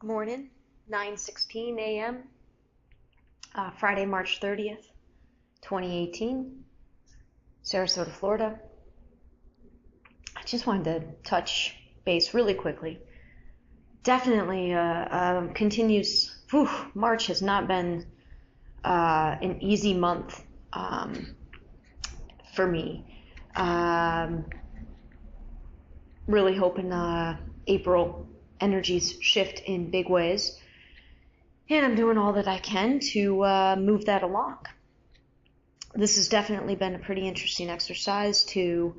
Morning, 9:16 a.m., Friday, March 30th, 2018, Sarasota, Florida. I just wanted to touch base really quickly. Definitely continues. March has not been an easy month for me. Really hoping April energies shift in big ways. And I'm doing all that I can to move that along. This has definitely been a pretty interesting exercise to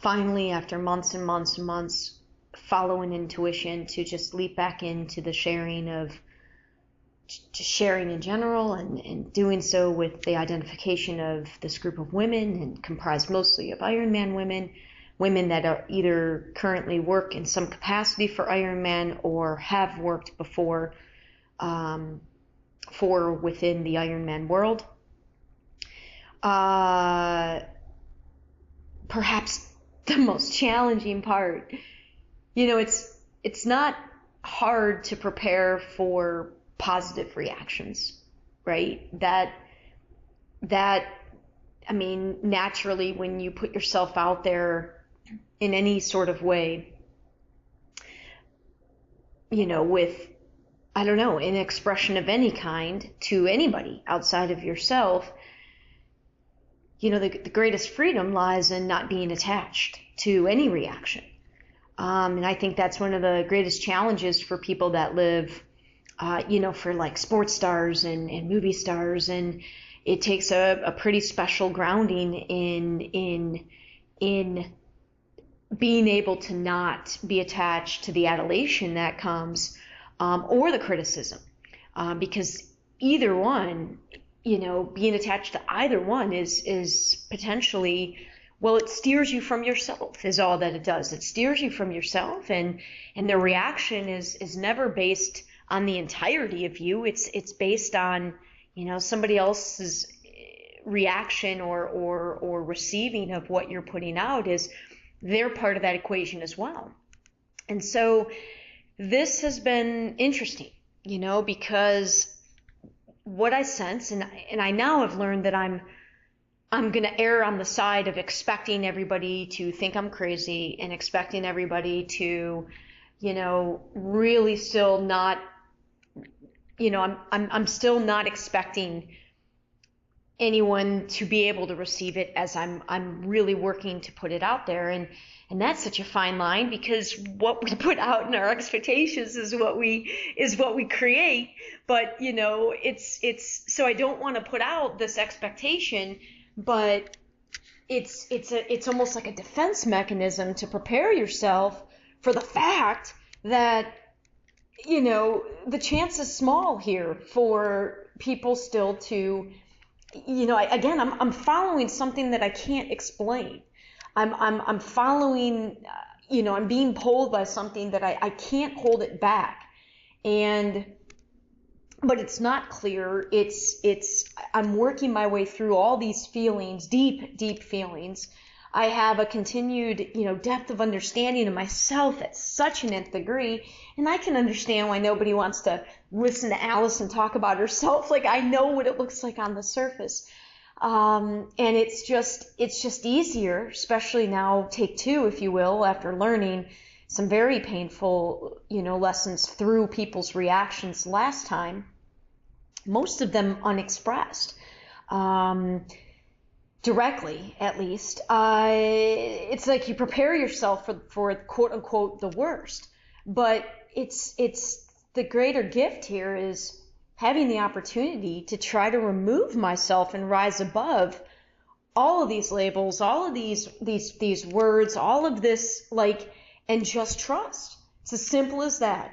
finally, after months and months and months, follow an intuition to just leap back into the sharing of just sharing in general, and doing so with the identification of this group of women, and comprised mostly of Ironman women that are either currently work in some capacity for Ironman or have worked before for within the Ironman world. Perhaps the most challenging part, it's not hard to prepare for positive reactions, right? Naturally, when you put yourself out there in any sort of way, with, an expression of any kind to anybody outside of yourself, the greatest freedom lies in not being attached to any reaction. And I think that's one of the greatest challenges for people that live, for like sports stars and movie stars. And it takes a pretty special grounding in being able to not be attached to the adulation that comes, or the criticism, because either one, being attached to either one is potentially, it steers you from yourself, is all that it does. It steers you from yourself, and the reaction is never based on the entirety of you. It's based on, somebody else's reaction or receiving of what you're putting out. Is they're part of that equation as well. And so this has been interesting, because what I sense, and I now have learned that I'm going to err on the side of expecting everybody to think I'm crazy, and expecting everybody to, really still not, I'm still not expecting anyone to be able to receive it as I'm really working to put it out there. And that's such a fine line, because what we put out in our expectations is what we create. But it's so I don't want to put out this expectation, but it's almost like a defense mechanism to prepare yourself for the fact that the chance is small here for people still to, I'm following something that I can't explain. I'm following, I'm being pulled by something that I can't hold it back. But it's not clear. I'm working my way through all these feelings, deep feelings. I have a continued, depth of understanding of myself at such an nth degree. And I can understand why nobody wants to listen to Alyson talk about herself. Like, I know what it looks like on the surface. And it's just easier, especially now, take two, if you will, after learning some very painful, lessons through people's reactions last time, most of them unexpressed. Directly, at least, it's like you prepare yourself for quote unquote the worst, but it's the greater gift here is having the opportunity to try to remove myself and rise above all of these labels, all of these words, all of this, and just trust. It's as simple as that.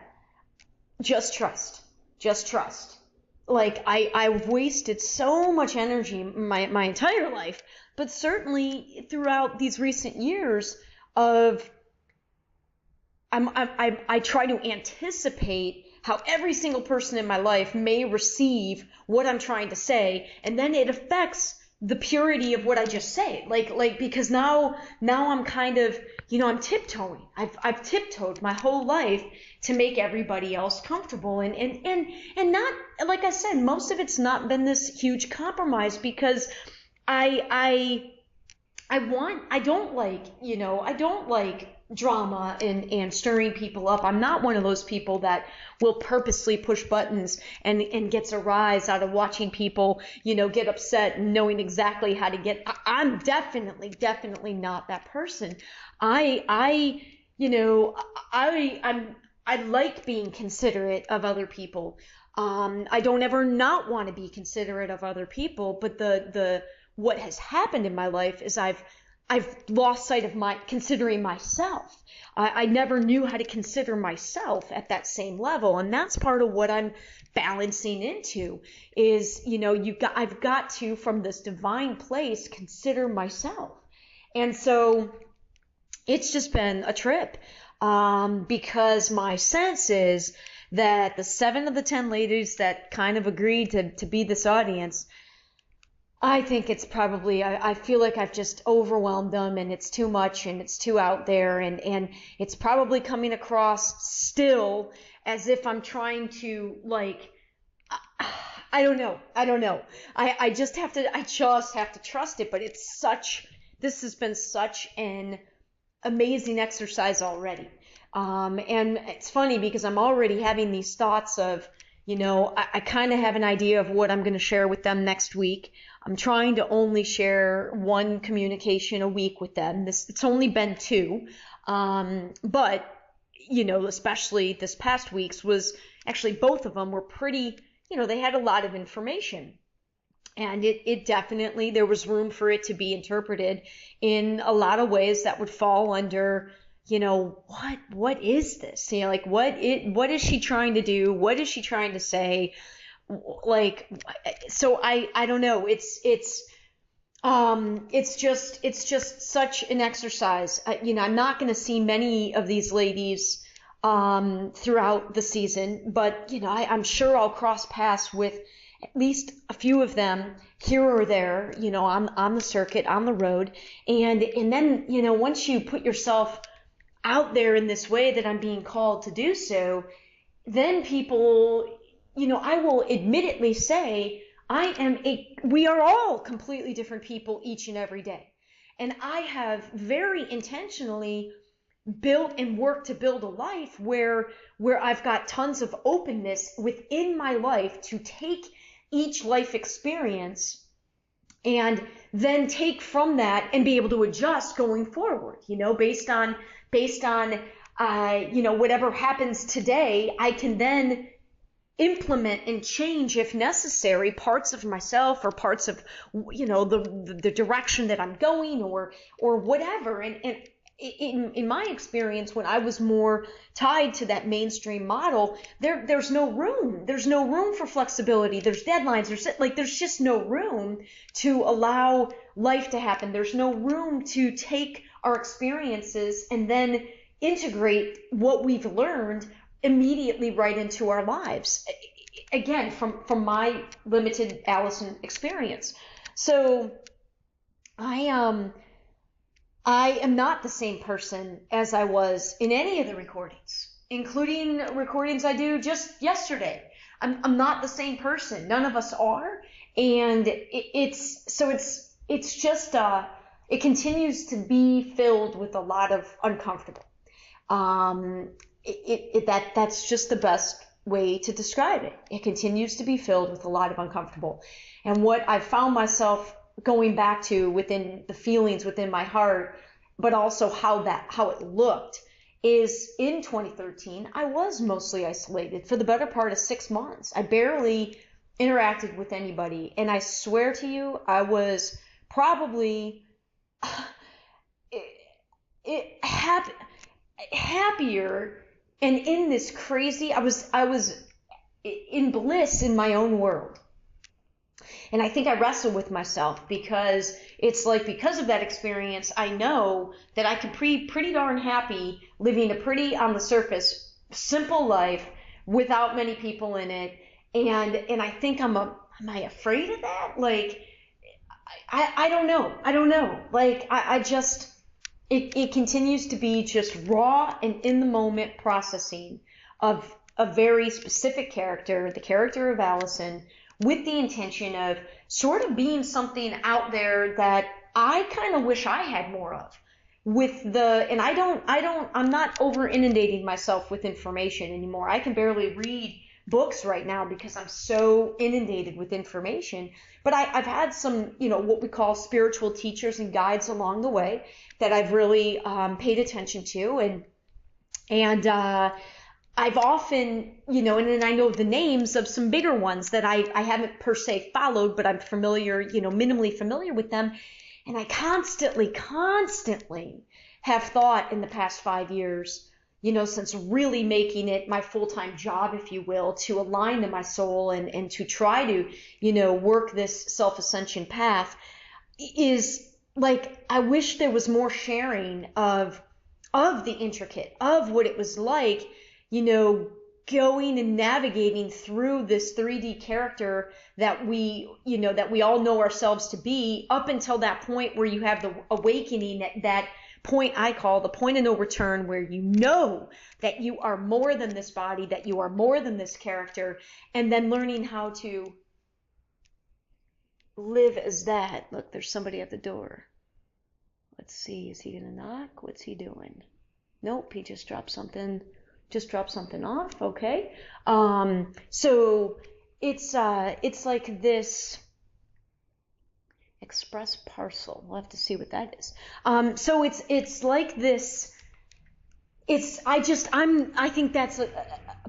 Just trust. I've wasted so much energy my entire life, but certainly throughout these recent years of, I try to anticipate how every single person in my life may receive what I'm trying to say, and then it affects the purity of what I just say. Because now I'm kind of I'm tiptoeing. I've tiptoed my whole life to make everybody else comfortable. And not, like I said, most of it's not been this huge compromise because I don't like drama and stirring people up. I'm not one of those people that will purposely push buttons and gets a rise out of watching people, get upset and knowing exactly how to get. I'm definitely not that person. I like being considerate of other people. I don't ever not want to be considerate of other people, but what has happened in my life is I've lost sight of considering myself. I never knew how to consider myself at that same level. And that's part of what I'm balancing into is, I've got to, from this divine place, consider myself. And so it's just been a trip, because my sense is that the 7 of the 10 ladies that kind of agreed to be this audience, I think it's probably, I feel like I've just overwhelmed them and it's too much and it's too out there and it's probably coming across still as if I'm trying to I don't know. I just have to trust it, but this has been such an amazing exercise already. And it's funny because I'm already having these thoughts of, I kind of have an idea of what I'm going to share with them next week. I'm trying to only share one communication a week with them. It's only been 2. But, especially this past week's was actually both of them were pretty, they had a lot of information. And it definitely, there was room for it to be interpreted in a lot of ways that would fall under, what is this? What is she trying to do? What is she trying to say? So I don't know. It's just such an exercise. I'm not going to see many of these ladies, throughout the season, but, I'm sure I'll cross paths with at least a few of them here or there, on the circuit, on the road. And then, once you put yourself out there in this way that I'm being called to do so, then people, I will admittedly say we are all completely different people each and every day. And I have very intentionally built and worked to build a life where I've got tons of openness within my life to take each life experience and then take from that and be able to adjust going forward, based on whatever happens today. I can then implement and change, if necessary, parts of myself or parts of, the direction that I'm going or whatever. And in my experience, when I was more tied to that mainstream model, there's no room. There's no room for flexibility. There's deadlines. There's just no room to allow life to happen. There's no room to take our experiences and then integrate what we've learned immediately right into our lives. Again, from my limited Alyson experience. So I am not the same person as I was in any of the recordings, including recordings I do just yesterday. I'm not the same person. None of us are. And it continues to be filled with a lot of uncomfortable. That's just the best way to describe it. It continues to be filled with a lot of uncomfortable. And what I've found myself going back to within the feelings within my heart, but also how it looked, is in 2013, I was mostly isolated for the better part of 6 months. I barely interacted with anybody. And I swear to you, I was probably happier and in this crazy, I was in bliss in my own world. And I think I wrestle with myself because it's because of that experience, I know that I could be pretty darn happy living a pretty, on the surface, simple life without many people in it. And I think am I afraid of that? I don't know. I just, it continues to be just raw and in the moment processing of a very specific character, the character of Alyson, with the intention of sort of being something out there that I kind of wish I had more of. And I'm not over inundating myself with information anymore. I can barely read books right now because I'm so inundated with information. But I've had some, what we call spiritual teachers and guides along the way that I've really paid attention to, and I've often, and then I know the names of some bigger ones that I haven't per se followed, but I'm familiar, minimally familiar with them. And I constantly have thought in the past 5 years, since really making it my full-time job, if you will, to align to my soul and to try to, work this self-ascension path, is like, I wish there was more sharing of the intricate, of what it was like, going and navigating through this 3D character that we all know ourselves to be, up until that point where you have the awakening, that point I call the point of no return, where you know that you are more than this body, that you are more than this character, and then learning how to live as that. Look, there's somebody at the door. Let's see, is he gonna knock? What's he doing? Nope, he just dropped something. Just drop something off. Okay. So it's like this express parcel. We'll have to see what that is. So it's like this. I think that's a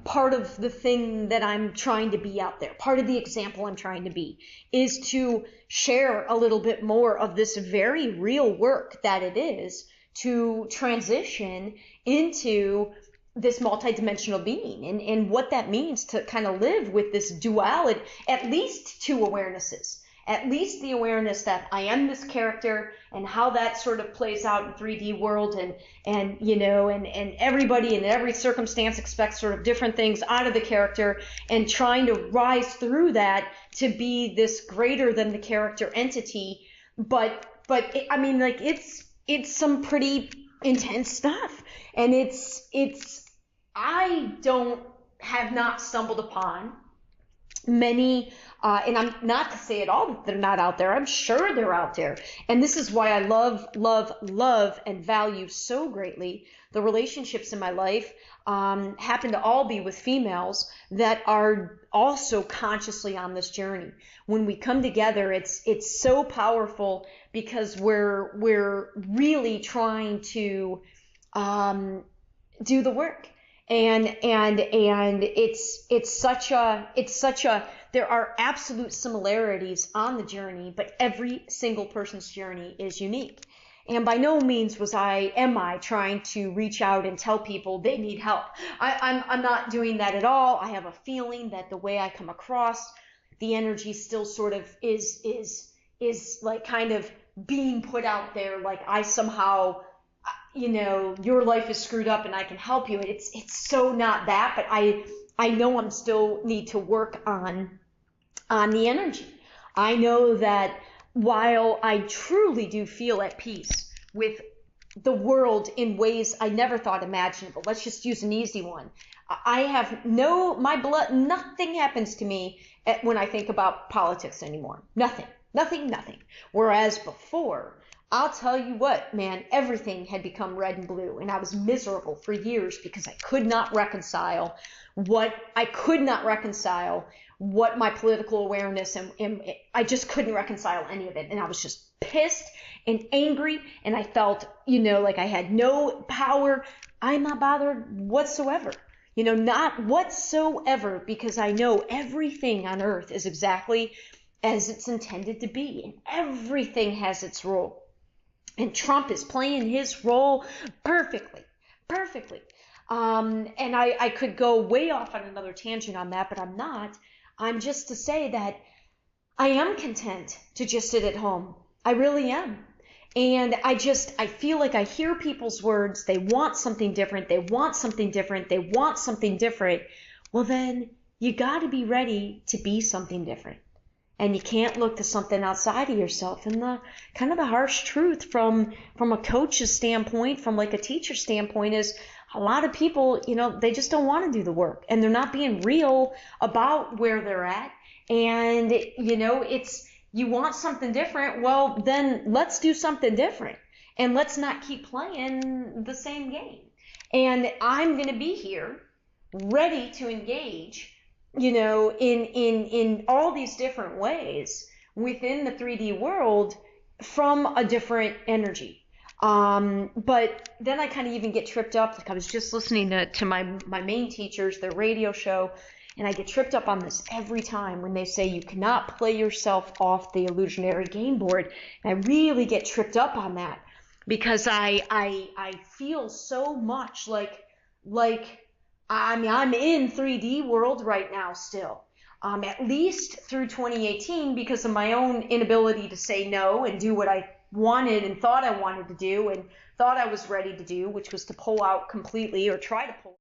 part of the thing that I'm trying to be out there. Part of the example I'm trying to be is to share a little bit more of this very real work that it is to transition into this multidimensional being, and what that means to kind of live with this duality, at least two awarenesses, at least the awareness that I am this character, and how that sort of plays out in 3D world, and everybody in every circumstance expects sort of different things out of the character, and trying to rise through that to be this greater than the character entity. But it's some pretty intense stuff, and I have not stumbled upon many, and I'm not to say at all that they're not out there. I'm sure they're out there. And this is why I love and value so greatly the relationships in my life, happen to all be with females that are also consciously on this journey. When we come together, it's so powerful, because we're really trying to do the work. And it's such a there are absolute similarities on the journey, but every single person's journey is unique. And by no means am I trying to reach out and tell people they need help. I'm not doing that at all. I have a feeling that the way I come across, the energy still sort of is like kind of being put out there, like I somehow, your life is screwed up and I can help you. It's so not that, but I know I'm still need to work on the energy. I know that while I truly do feel at peace with the world in ways I never thought imaginable, let's just use an easy one. I have nothing happens to me when I think about politics anymore. Nothing. Whereas before, I'll tell you what, man, everything had become red and blue, and I was miserable for years because I could not reconcile what my political awareness, and I just couldn't reconcile any of it. And I was just pissed and angry, and I felt, like I had no power. I'm not bothered whatsoever. Not whatsoever, because I know everything on earth is exactly as it's intended to be, and everything has its role. And Trump is playing his role perfectly. And I could go way off on another tangent on that, but I'm not. I'm just to say that I am content to just sit at home. I really am. And I feel like I hear people's words. They want something different. Well, then you got to be ready to be something different. and you can't look to something outside of yourself. And the kind of the harsh truth from a coach's standpoint, from like a teacher's standpoint, is a lot of people, they just don't want to do the work, and they're not being real about where they're at. And, it's, you want something different. Well, then let's do something different, and let's not keep playing the same game. And I'm going to be here ready to engage, in all these different ways within the 3D world from a different energy. But then I kind of even get tripped up. Like I was just listening to my main teachers, their radio show, and I get tripped up on this every time when they say you cannot play yourself off the illusionary game board. And I really get tripped up on that, because I feel so much like I'm in 3D world right now still, at least through 2018, because of my own inability to say no and do what I wanted and thought I wanted to do and thought I was ready to do, which was to pull out completely, or try to pull